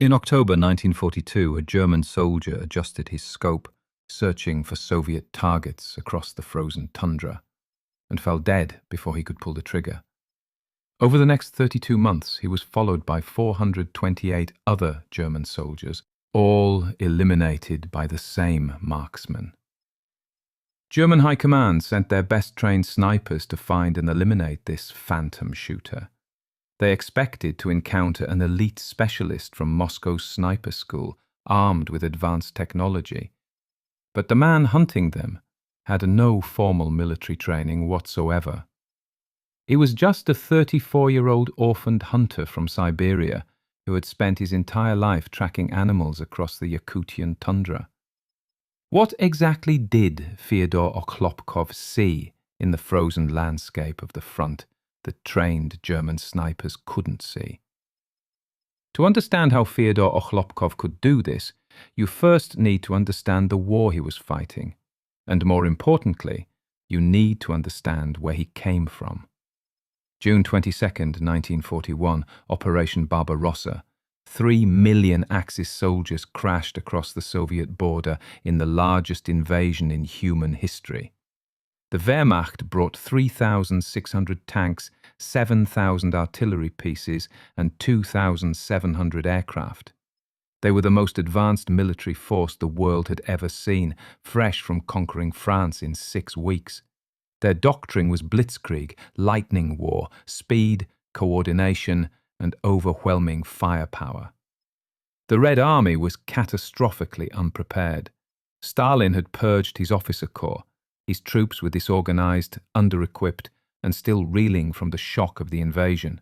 In October 1942, a German soldier adjusted his scope, searching for Soviet targets across the frozen tundra, and fell dead before he could pull the trigger. Over the next 32 months, he was followed by 428 other German soldiers, all eliminated by the same marksman. German High Command sent their best-trained snipers to find and eliminate this phantom shooter. They expected to encounter an elite specialist from Moscow's sniper school, armed with advanced technology. But the man hunting them had no formal military training whatsoever. He was just a 34-year-old orphaned hunter from Siberia who had spent his entire life tracking animals across the Yakutian tundra. What exactly did Fyodor Okhlopkov see in the frozen landscape of the front that trained German snipers couldn't see? To understand how Fyodor Okhlopkov could do this, you first need to understand the war he was fighting, and more importantly, you need to understand where he came from. June 22, 1941, Operation Barbarossa. 3 million Axis soldiers crashed across the Soviet border in the largest invasion in human history. The Wehrmacht brought 3,600 tanks, 7,000 artillery pieces, and 2,700 aircraft. They were the most advanced military force the world had ever seen, fresh from conquering France in 6 weeks. Their doctrine was blitzkrieg, lightning war, speed, coordination, and overwhelming firepower. The Red Army was catastrophically unprepared. Stalin had purged his officer corps. His troops were disorganized, under-equipped, and still reeling from the shock of the invasion.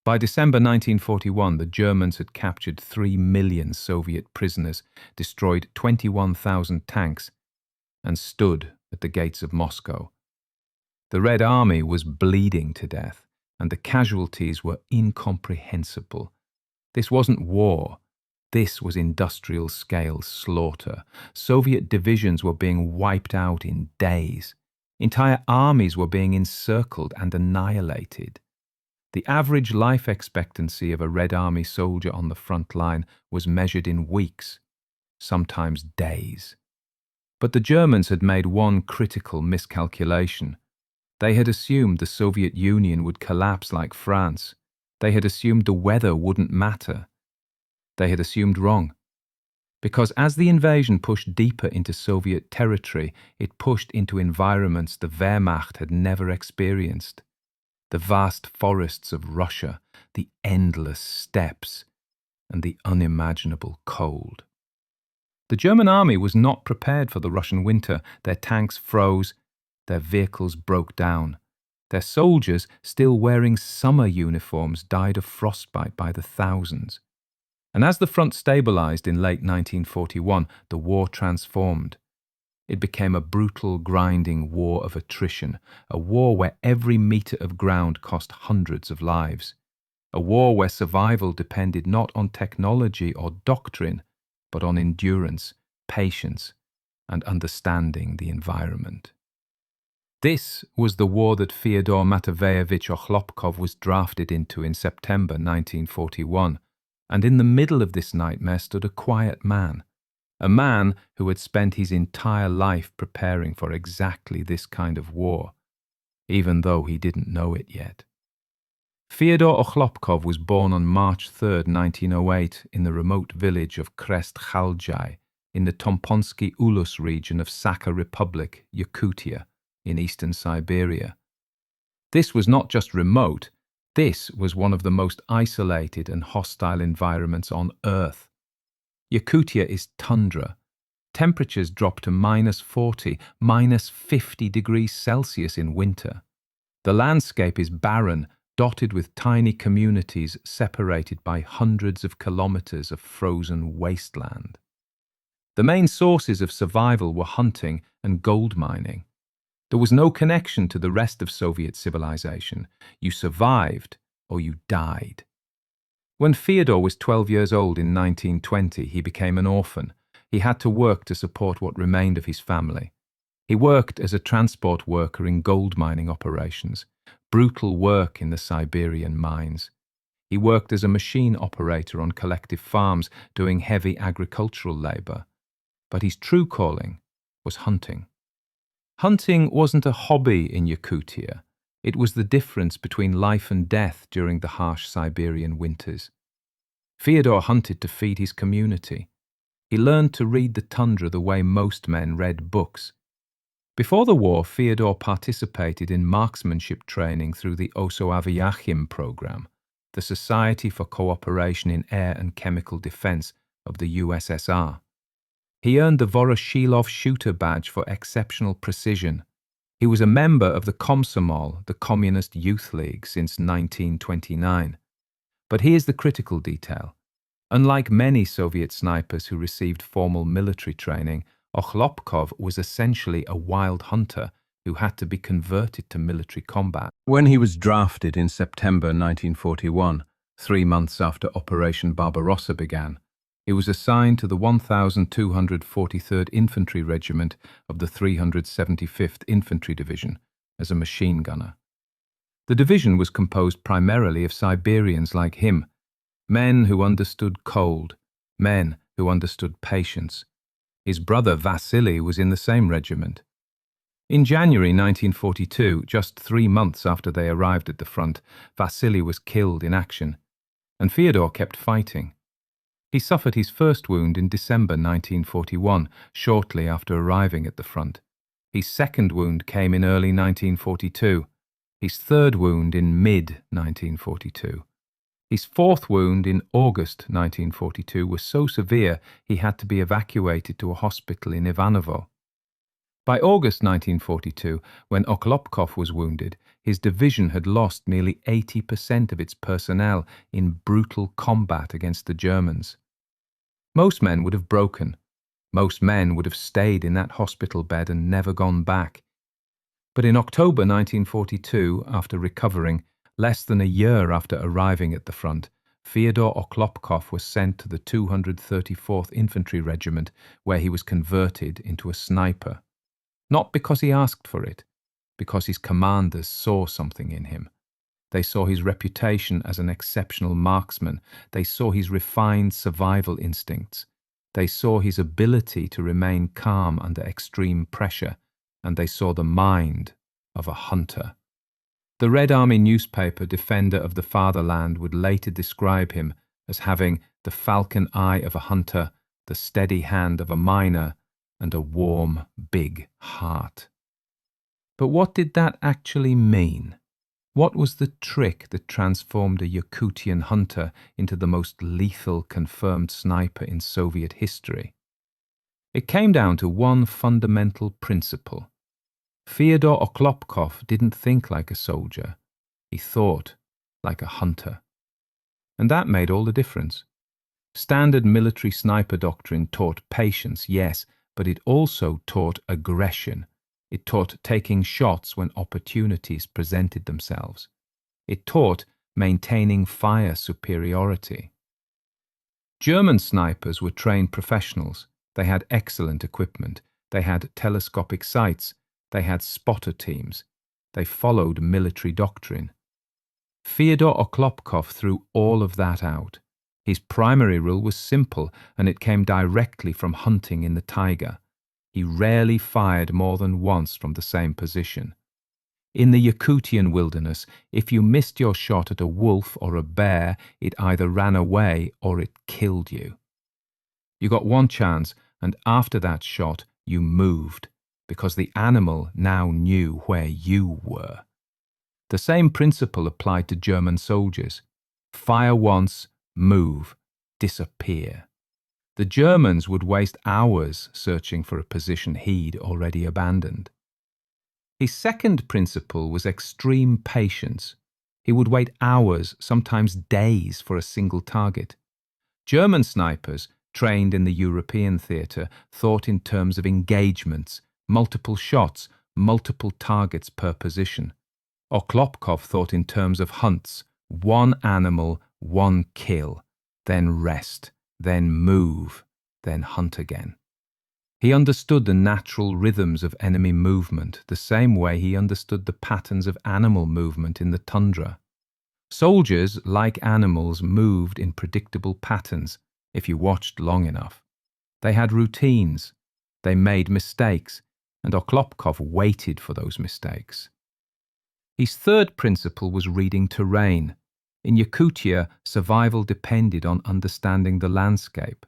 By December 1941, the Germans had captured 3 million Soviet prisoners, destroyed 21,000 tanks, and stood at the gates of Moscow. The Red Army was bleeding to death, and the casualties were incomprehensible. This wasn't war. This was industrial-scale slaughter. Soviet divisions were being wiped out in days. Entire armies were being encircled and annihilated. The average life expectancy of a Red Army soldier on the front line was measured in weeks, sometimes days. But the Germans had made one critical miscalculation. They had assumed the Soviet Union would collapse like France. They had assumed the weather wouldn't matter. They had assumed wrong. Because as the invasion pushed deeper into Soviet territory, it pushed into environments the Wehrmacht had never experienced. The vast forests of Russia, the endless steppes, and the unimaginable cold. The German army was not prepared for the Russian winter. Their tanks froze, their vehicles broke down. Their soldiers, still wearing summer uniforms, died of frostbite by the thousands. And as the front stabilized in late 1941, the war transformed. It became a brutal, grinding war of attrition, a war where every meter of ground cost hundreds of lives, a war where survival depended not on technology or doctrine, but on endurance, patience, and understanding the environment. This was the war that Fyodor Matveyevich Okhlopkov was drafted into in September 1941. And in the middle of this nightmare stood a quiet man, a man who had spent his entire life preparing for exactly this kind of war, even though he didn't know it yet. Fyodor Okhlopkov was born on March 3, 1908, in the remote village of Krest-Khaljai, in the Tomponsky Ulus region of Sakha Republic, Yakutia, in eastern Siberia. This was not just remote. This was one of the most isolated and hostile environments on Earth. Yakutia is tundra. Temperatures drop to -40, -50 degrees Celsius in winter. The landscape is barren, dotted with tiny communities separated by hundreds of kilometers of frozen wasteland. The main sources of survival were hunting and gold mining. There was no connection to the rest of Soviet civilization. You survived or you died. When Fyodor was 12 years old in 1920, he became an orphan. He had to work to support what remained of his family. He worked as a transport worker in gold mining operations, brutal work in the Siberian mines. He worked as a machine operator on collective farms, doing heavy agricultural labor. But his true calling was hunting. Hunting wasn't a hobby in Yakutia. It was the difference between life and death during the harsh Siberian winters. Fyodor hunted to feed his community. He learned to read the tundra the way most men read books. Before the war, Fyodor participated in marksmanship training through the Osoaviakhim program, the Society for Cooperation in Air and Chemical Defense of the USSR. He earned the Voroshilov Shooter badge for exceptional precision. He was a member of the Komsomol, the Communist Youth League, since 1929. But here's the critical detail. Unlike many Soviet snipers who received formal military training, Okhlopkov was essentially a wild hunter who had to be converted to military combat. When he was drafted in September 1941, 3 months after Operation Barbarossa began, he was assigned to the 1243rd Infantry Regiment of the 375th Infantry Division as a machine gunner. The division was composed primarily of Siberians like him, men who understood cold, men who understood patience. His brother Vasily was in the same regiment. In January 1942, just 3 months after they arrived at the front, Vasily was killed in action, and Fyodor kept fighting. He suffered his first wound in December 1941, shortly after arriving at the front. His second wound came in early 1942. His third wound in mid-1942. His fourth wound in August 1942 was so severe he had to be evacuated to a hospital in Ivanovo. By August 1942, when Okhlopkov was wounded, his division had lost nearly 80% of its personnel in brutal combat against the Germans. Most men would have broken. Most men would have stayed in that hospital bed and never gone back. But in October 1942, after recovering, less than a year after arriving at the front, Fyodor Okhlopkov was sent to the 234th Infantry Regiment, where he was converted into a sniper. Not because he asked for it, because his commanders saw something in him. They saw his reputation as an exceptional marksman. They saw his refined survival instincts. They saw his ability to remain calm under extreme pressure, and they saw the mind of a hunter. The Red Army newspaper Defender of the Fatherland would later describe him as having the falcon eye of a hunter, the steady hand of a miner, and a warm, big heart. But what did that actually mean? What was the trick that transformed a Yakutian hunter into the most lethal confirmed sniper in Soviet history? It came down to one fundamental principle. Fyodor Okhlopkov didn't think like a soldier. He thought like a hunter. And that made all the difference. Standard military sniper doctrine taught patience, yes, but it also taught aggression. It taught taking shots when opportunities presented themselves. It taught maintaining fire superiority. German snipers were trained professionals. They had excellent equipment. They had telescopic sights. They had spotter teams. They followed military doctrine. Fyodor Okhlopkov threw all of that out. His primary rule was simple, and it came directly from hunting in the taiga. He rarely fired more than once from the same position. In the Yakutian wilderness, if you missed your shot at a wolf or a bear, it either ran away or it killed you. You got one chance, and after that shot, you moved, because the animal now knew where you were. The same principle applied to German soldiers. Fire once, move, disappear. The Germans would waste hours searching for a position he'd already abandoned. His second principle was extreme patience. He would wait hours, sometimes days, for a single target. German snipers, trained in the European theatre, thought in terms of engagements, multiple shots, multiple targets per position. Okhlopkov thought in terms of hunts, one animal, one kill, then rest, then move, then hunt again. He understood the natural rhythms of enemy movement the same way he understood the patterns of animal movement in the tundra. Soldiers, like animals, moved in predictable patterns if you watched long enough. They had routines, they made mistakes, and Okhlopkov waited for those mistakes. His third principle was reading terrain. In Yakutia, survival depended on understanding the landscape.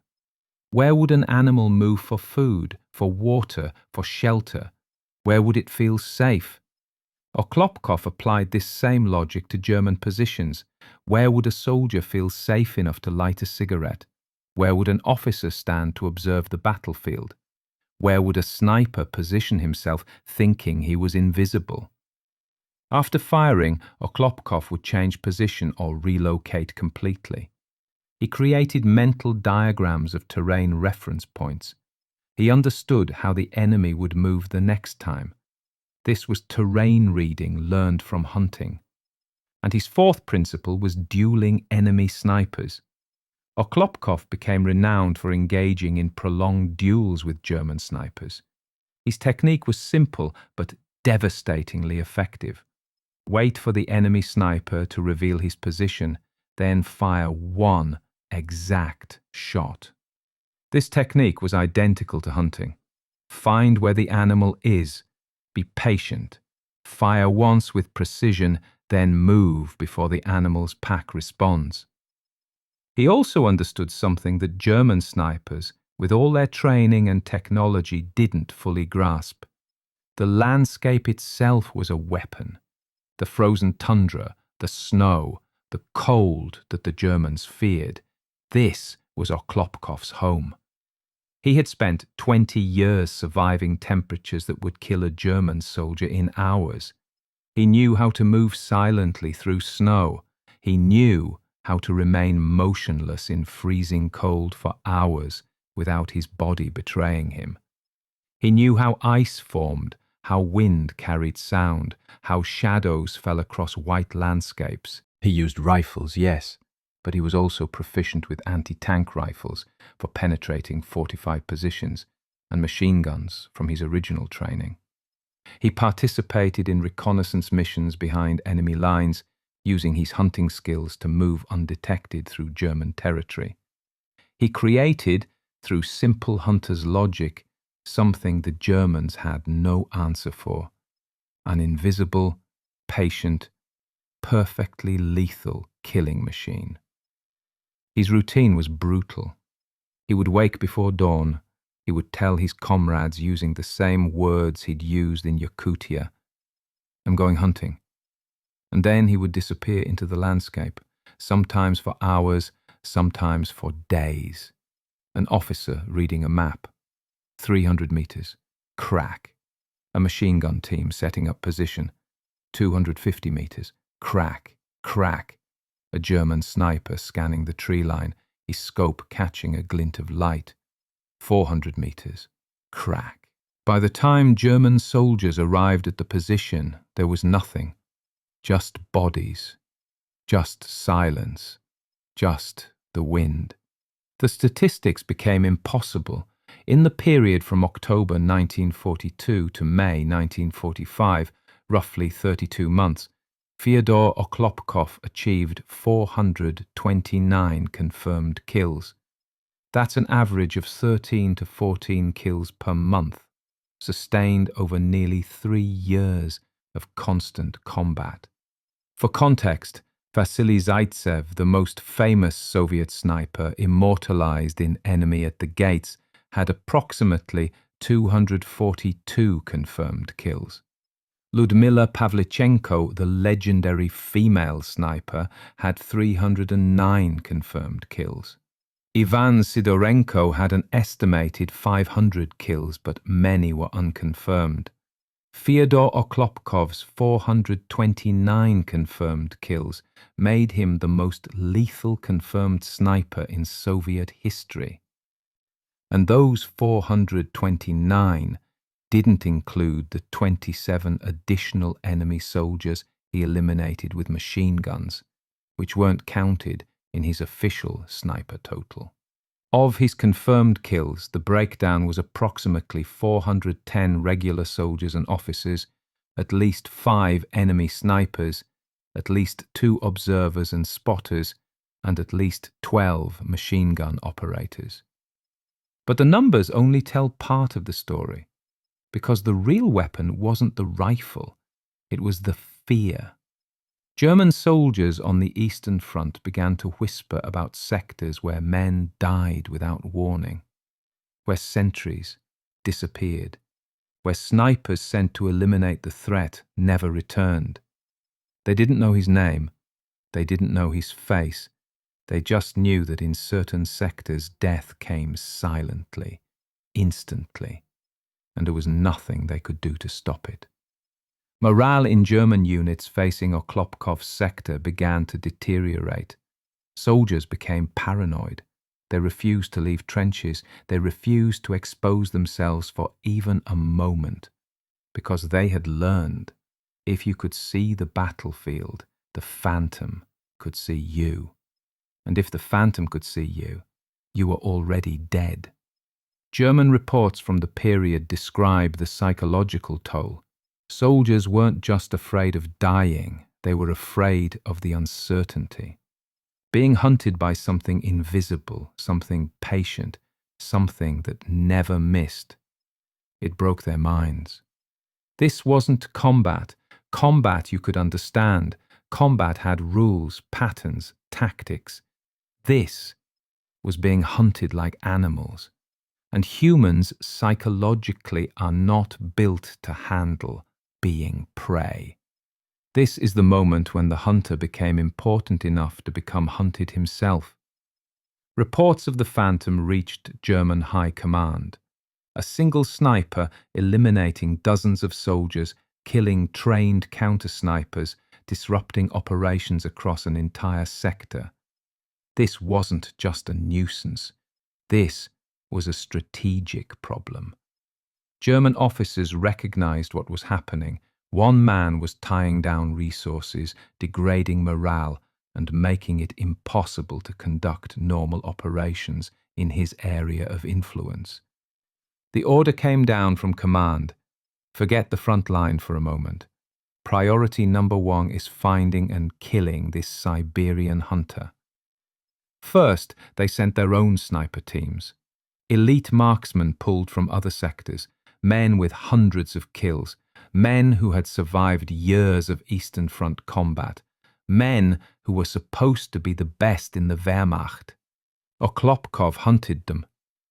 Where would an animal move for food, for water, for shelter? Where would it feel safe? Okhlopkov applied this same logic to German positions. Where would a soldier feel safe enough to light a cigarette? Where would an officer stand to observe the battlefield? Where would a sniper position himself thinking he was invisible? After firing, Okhlopkov would change position or relocate completely. He created mental diagrams of terrain reference points. He understood how the enemy would move the next time. This was terrain reading learned from hunting. And his fourth principle was dueling enemy snipers. Okhlopkov became renowned for engaging in prolonged duels with German snipers. His technique was simple but devastatingly effective. Wait for the enemy sniper to reveal his position, then fire one exact shot. This technique was identical to hunting. Find where the animal is, be patient, fire once with precision, then move before the animal's pack responds. He also understood something that German snipers, with all their training and technology, didn't fully grasp. The landscape itself was a weapon. The frozen tundra, the snow, the cold that the Germans feared. This was Okhlopkov's home. He had spent 20 years surviving temperatures that would kill a German soldier in hours. He knew how to move silently through snow. He knew how to remain motionless in freezing cold for hours without his body betraying him. He knew how ice formed, how wind carried sound, how shadows fell across white landscapes. He used rifles, yes, but he was also proficient with anti-tank rifles for penetrating fortified positions and machine guns from his original training. He participated in reconnaissance missions behind enemy lines, using his hunting skills to move undetected through German territory. He created, through simple hunter's logic, something the Germans had no answer for: an invisible, patient, perfectly lethal killing machine. His routine was brutal. He would wake before dawn. He would tell his comrades using the same words he'd used in Yakutia, "I'm going hunting." And then he would disappear into the landscape, sometimes for hours, sometimes for days. An officer reading a map. 300 meters. Crack. A machine gun team setting up position. 250 meters. Crack. Crack. A German sniper scanning the tree line, his scope catching a glint of light. 400 meters. Crack. By the time German soldiers arrived at the position, there was nothing. Just bodies. Just silence. Just the wind. The statistics became impossible. In the period from October 1942 to May 1945, roughly 32 months, Fyodor Okhlopkov achieved 429 confirmed kills. That's an average of 13 to 14 kills per month, sustained over nearly 3 years of constant combat. For context, Vasily Zaytsev, the most famous Soviet sniper immortalized in Enemy at the Gates, had approximately 242 confirmed kills. Lyudmila Pavlichenko, the legendary female sniper, had 309 confirmed kills. Ivan Sidorenko had an estimated 500 kills, but many were unconfirmed. Fyodor Okhlopkov's 429 confirmed kills made him the most lethal confirmed sniper in Soviet history. And those 429 didn't include the 27 additional enemy soldiers he eliminated with machine guns, which weren't counted in his official sniper total. Of his confirmed kills, the breakdown was approximately 410 regular soldiers and officers, at least 5 enemy snipers, at least 2 observers and spotters, and at least 12 machine gun operators. But the numbers only tell part of the story, because the real weapon wasn't the rifle, it was the fear. German soldiers on the Eastern Front began to whisper about sectors where men died without warning, where sentries disappeared, where snipers sent to eliminate the threat never returned. They didn't know his name, they didn't know his face, they just knew that in certain sectors death came silently, instantly, and there was nothing they could do to stop it. Morale in German units facing Okhlopkov's sector began to deteriorate. Soldiers became paranoid. They refused to leave trenches. They refused to expose themselves for even a moment, because they had learned, if you could see the battlefield, the phantom could see you. And if the phantom could see you, you were already dead. German reports from the period describe the psychological toll. Soldiers weren't just afraid of dying, they were afraid of the uncertainty. Being hunted by something invisible, something patient, something that never missed. It broke their minds. This wasn't combat. Combat you could understand. Combat had rules, patterns, tactics. This was being hunted like animals. And humans psychologically are not built to handle being prey. This is the moment when the hunter became important enough to become hunted himself. Reports of the phantom reached German high command. A single sniper eliminating dozens of soldiers, killing trained counter-snipers, disrupting operations across an entire sector. This wasn't just a nuisance. This was a strategic problem. German officers recognized what was happening. One man was tying down resources, degrading morale, and making it impossible to conduct normal operations in his area of influence. The order came down from command. Forget the front line for a moment. Priority number 1 is finding and killing this Siberian hunter. First, they sent their own sniper teams. Elite marksmen pulled from other sectors, men with hundreds of kills, men who had survived years of Eastern Front combat, men who were supposed to be the best in the Wehrmacht. Okhlopkov hunted them.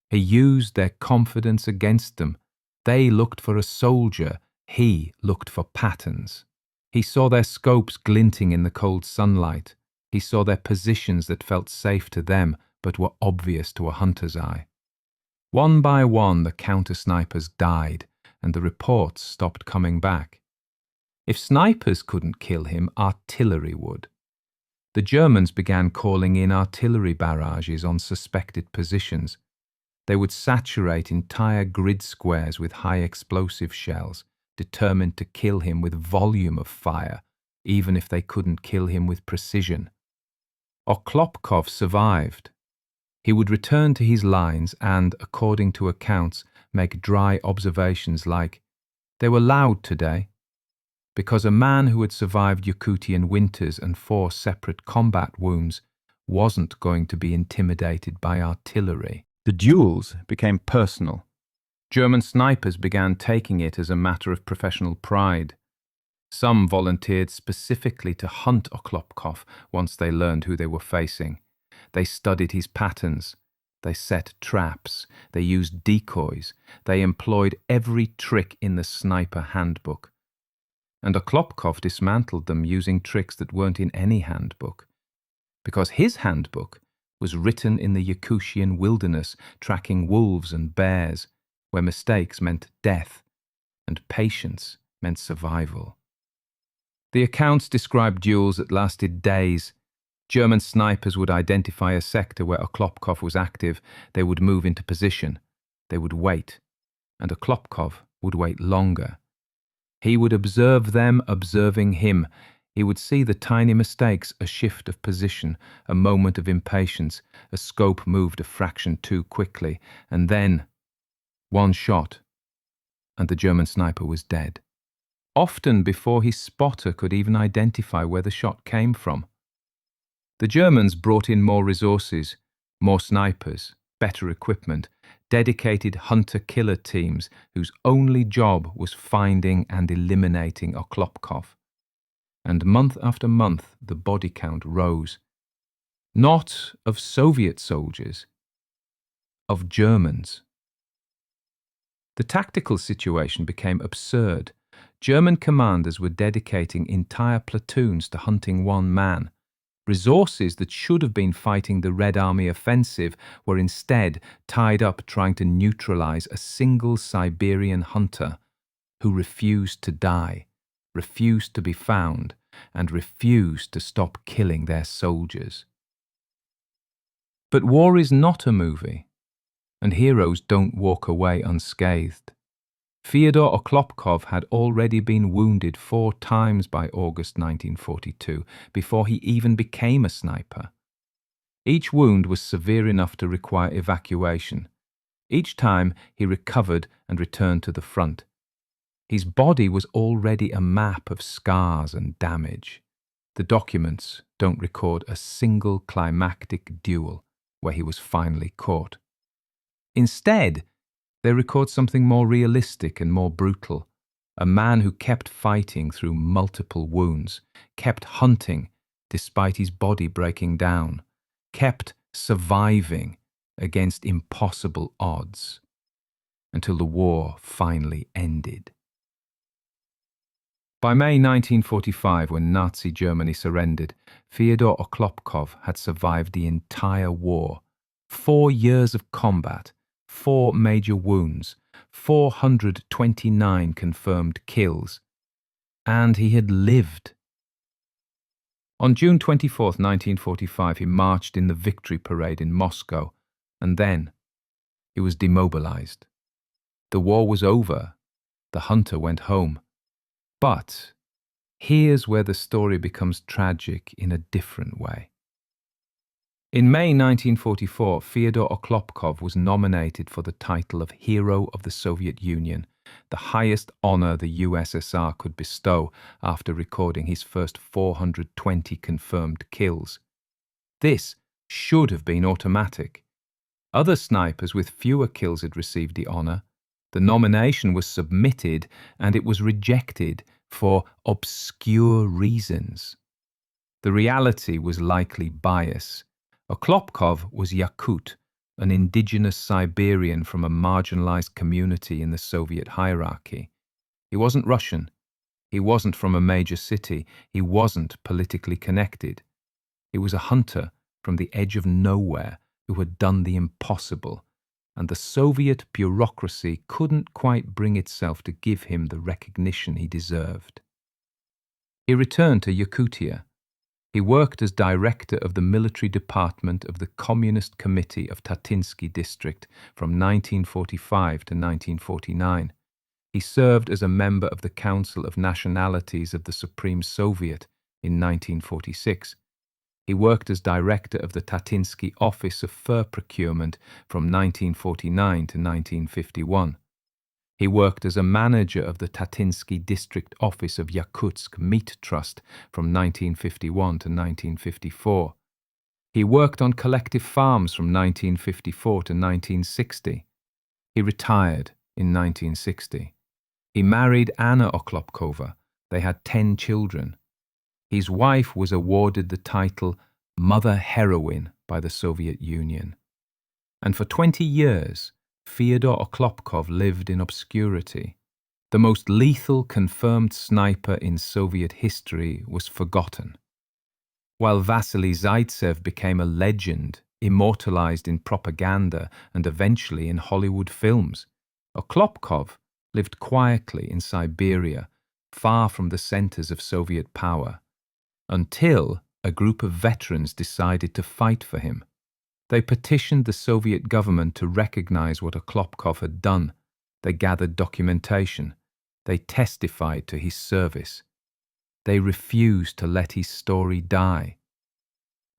He used their confidence against them. They looked for a soldier. He looked for patterns. He saw their scopes glinting in the cold sunlight. He saw their positions that felt safe to them but were obvious to a hunter's eye. One by one, the counter-snipers died, and the reports stopped coming back. If snipers couldn't kill him, artillery would. The Germans began calling in artillery barrages on suspected positions. They would saturate entire grid squares with high explosive shells, determined to kill him with volume of fire, even if they couldn't kill him with precision. Okhlopkov survived. He would return to his lines and, according to accounts, make dry observations like, "They were loud today," because a man who had survived Yakutian winters and 4 separate combat wounds wasn't going to be intimidated by artillery. The duels became personal. German snipers began taking it as a matter of professional pride. Some volunteered specifically to hunt Okhlopkov once they learned who they were facing. They studied his patterns. They set traps. They used decoys. They employed every trick in the sniper handbook. And Okhlopkov dismantled them using tricks that weren't in any handbook. Because his handbook was written in the Yakutian wilderness, tracking wolves and bears, where mistakes meant death and patience meant survival. The accounts described duels that lasted days. German snipers would identify a sector where Okhlopkov was active. They would move into position. They would wait. And Okhlopkov would wait longer. He would observe them observing him. He would see the tiny mistakes, a shift of position, a moment of impatience, a scope moved a fraction too quickly, and then one shot, and the German sniper was dead. often before his spotter could even identify where the shot came from. The Germans brought in more resources, more snipers, better equipment, dedicated hunter-killer teams whose only job was finding and eliminating Okhlopkov. And month after month the body count rose. Not of Soviet soldiers, of Germans. The tactical situation became absurd. German commanders were dedicating entire platoons to hunting one man. Resources that should have been fighting the Red Army offensive were instead tied up trying to neutralize a single Siberian hunter who refused to die, refused to be found, and refused to stop killing their soldiers. But war is not a movie, and heroes don't walk away unscathed. Fyodor Okhlopkov had already been wounded 4 times by August 1942 before he even became a sniper. Each wound was severe enough to require evacuation. Each time he recovered and returned to the front. His body was already a map of scars and damage. The documents don't record a single climactic duel where he was finally caught. Instead, they record something more realistic and more brutal. A man who kept fighting through multiple wounds, kept hunting despite his body breaking down, kept surviving against impossible odds until the war finally ended. By May 1945, when Nazi Germany surrendered, Fyodor Okhlopkov had survived the entire war. 4 years of combat, 4 major wounds, 429 confirmed kills, and he had lived. On June 24, 1945, he marched in the victory parade in Moscow, and then he was demobilized. The war was over. The hunter went home. But here's where the story becomes tragic in a different way. In May 1944, Fyodor Okhlopkov was nominated for the title of Hero of the Soviet Union, the highest honor the USSR could bestow after recording his first 420 confirmed kills. This should have been automatic. Other snipers with fewer kills had received the honor. The nomination was submitted and it was rejected for obscure reasons. The reality was likely bias. Okhlopkov was Yakut, an indigenous Siberian from a marginalized community in the Soviet hierarchy. He wasn't Russian. He wasn't from a major city. He wasn't politically connected. He was a hunter from the edge of nowhere who had done the impossible, and the Soviet bureaucracy couldn't quite bring itself to give him the recognition he deserved. He returned to Yakutia. He worked as director of the military department of the Communist Committee of Tatinsky District from 1945 to 1949. He served as a member of the Council of Nationalities of the Supreme Soviet in 1946. He worked as director of the Tatinsky Office of Fur Procurement from 1949 to 1951. He worked as a manager of the Tatinsky District Office of Yakutsk Meat Trust from 1951 to 1954. He worked on collective farms from 1954 to 1960. He retired in 1960. He married Anna Okhlopkova. They had 10 children. His wife was awarded the title Mother Heroine by the Soviet Union. And for 20 years, Fyodor Okhlopkov lived in obscurity. The most lethal confirmed sniper in Soviet history was forgotten. While Vasily Zaytsev became a legend, immortalized in propaganda and eventually in Hollywood films, Okhlopkov lived quietly in Siberia, far from the centers of Soviet power, until a group of veterans decided to fight for him. They petitioned the Soviet government to recognize what Okhlopkov had done. They gathered documentation. They testified to his service. They refused to let his story die.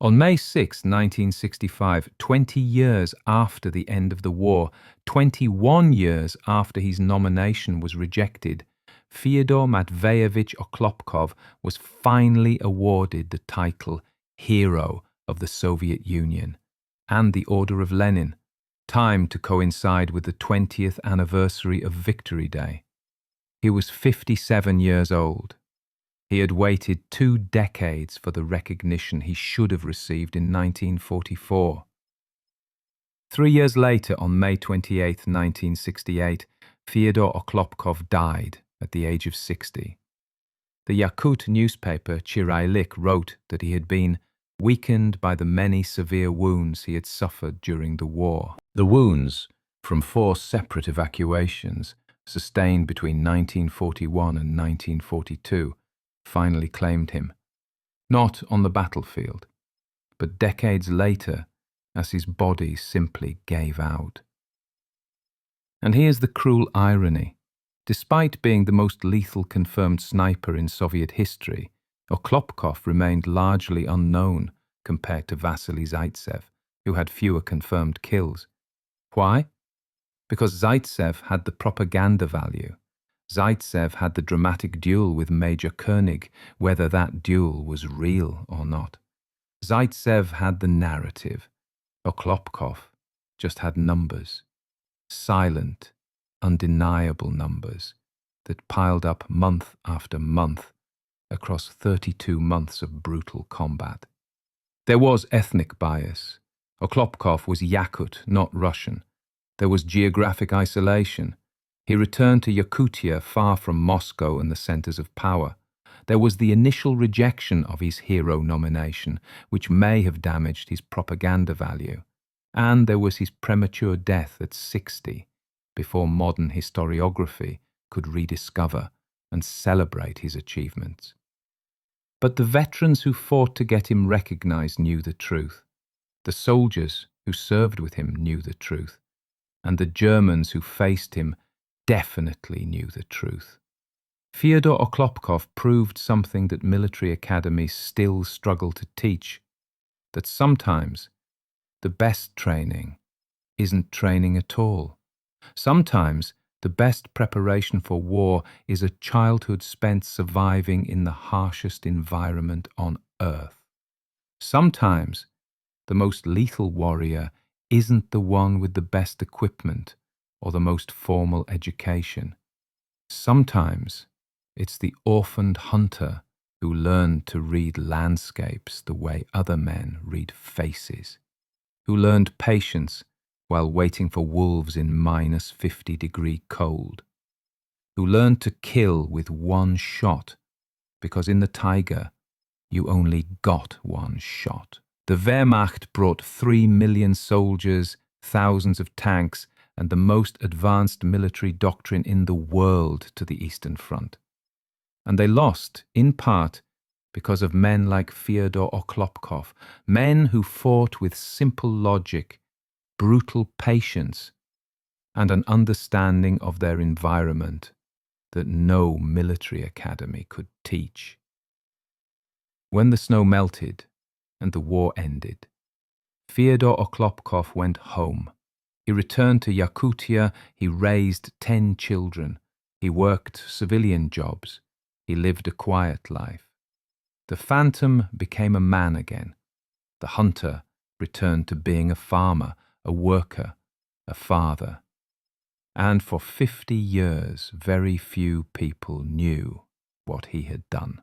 On May 6, 1965, 20 years after the end of the war, 21 years after his nomination was rejected, Fyodor Matveyevich Okhlopkov was finally awarded the title Hero of the Soviet Union and the Order of Lenin, timed to coincide with the 20th anniversary of Victory Day. He was 57 years old. He had waited 2 decades for the recognition he should have received in 1944. 3 years later, on May 28, 1968, Fyodor Okhlopkov died at the age of 60. The Yakut newspaper Chirailik wrote that he had been weakened by the many severe wounds he had suffered during the war. The wounds, from 4 separate evacuations, sustained between 1941 and 1942, finally claimed him, not on the battlefield, but decades later as his body simply gave out. And here's the cruel irony. Despite being the most lethal confirmed sniper in Soviet history, Okhlopkov remained largely unknown compared to Vasily Zaytsev, who had fewer confirmed kills. Why? Because Zaytsev had the propaganda value. Zaytsev had the dramatic duel with Major Koenig, whether that duel was real or not. Zaytsev had the narrative. Okhlopkov just had numbers. Silent, undeniable numbers that piled up month after month across 32 months of brutal combat. There was ethnic bias. Okhlopkov was Yakut, not Russian. There was geographic isolation. He returned to Yakutia, far from Moscow and the centers of power. There was the initial rejection of his hero nomination, which may have damaged his propaganda value. And there was his premature death at 60, before modern historiography could rediscover and celebrate his achievements. But the veterans who fought to get him recognized knew the truth. The soldiers who served with him knew the truth. And the Germans who faced him definitely knew the truth. Fyodor Okhlopkov proved something that military academies still struggle to teach, that sometimes the best training isn't training at all. Sometimes the best preparation for war is a childhood spent surviving in the harshest environment on earth. Sometimes the most lethal warrior isn't the one with the best equipment or the most formal education. Sometimes it's the orphaned hunter who learned to read landscapes the way other men read faces, who learned patience while waiting for wolves in -50-degree cold, who learned to kill with one shot, because in the taiga you only got one shot. The Wehrmacht brought 3 million soldiers, thousands of tanks, and the most advanced military doctrine in the world to the Eastern Front. And they lost, in part, because of men like Fyodor Okhlopkov, men who fought with simple logic, brutal patience, and an understanding of their environment that no military academy could teach. When the snow melted and the war ended, Fyodor Okhlopkov went home. He returned to Yakutia. He raised 10 children. He worked civilian jobs. He lived a quiet life. The phantom became a man again. The hunter returned to being a farmer, a worker, a father. And for 50 years, very few people knew what he had done.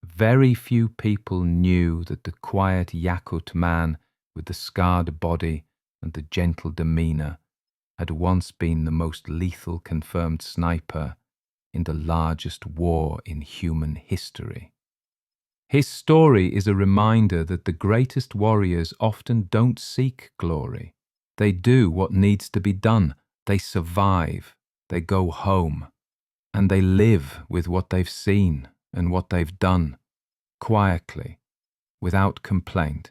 Very few people knew that the quiet Yakut man with the scarred body and the gentle demeanor had once been the most lethal confirmed sniper in the largest war in human history. His story is a reminder that the greatest warriors often don't seek glory. They do what needs to be done. They survive. They go home. And they live with what they've seen and what they've done, quietly, without complaint,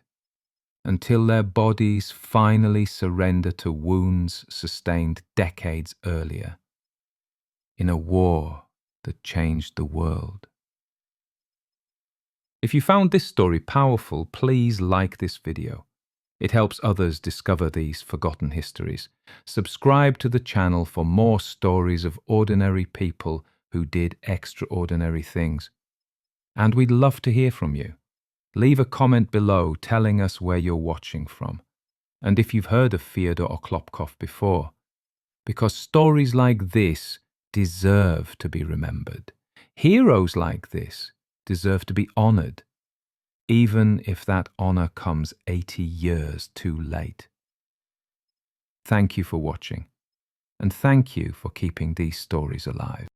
until their bodies finally surrender to wounds sustained decades earlier, in a war that changed the world. If you found this story powerful, please like this video. It helps others discover these forgotten histories. Subscribe to the channel for more stories of ordinary people who did extraordinary things. And we'd love to hear from you. Leave a comment below telling us where you're watching from, and if you've heard of Fyodor Okhlopkov before, because stories like this deserve to be remembered. Heroes like this deserve to be honored, even if that honor comes 80 years too late. Thank you for watching, and thank you for keeping these stories alive.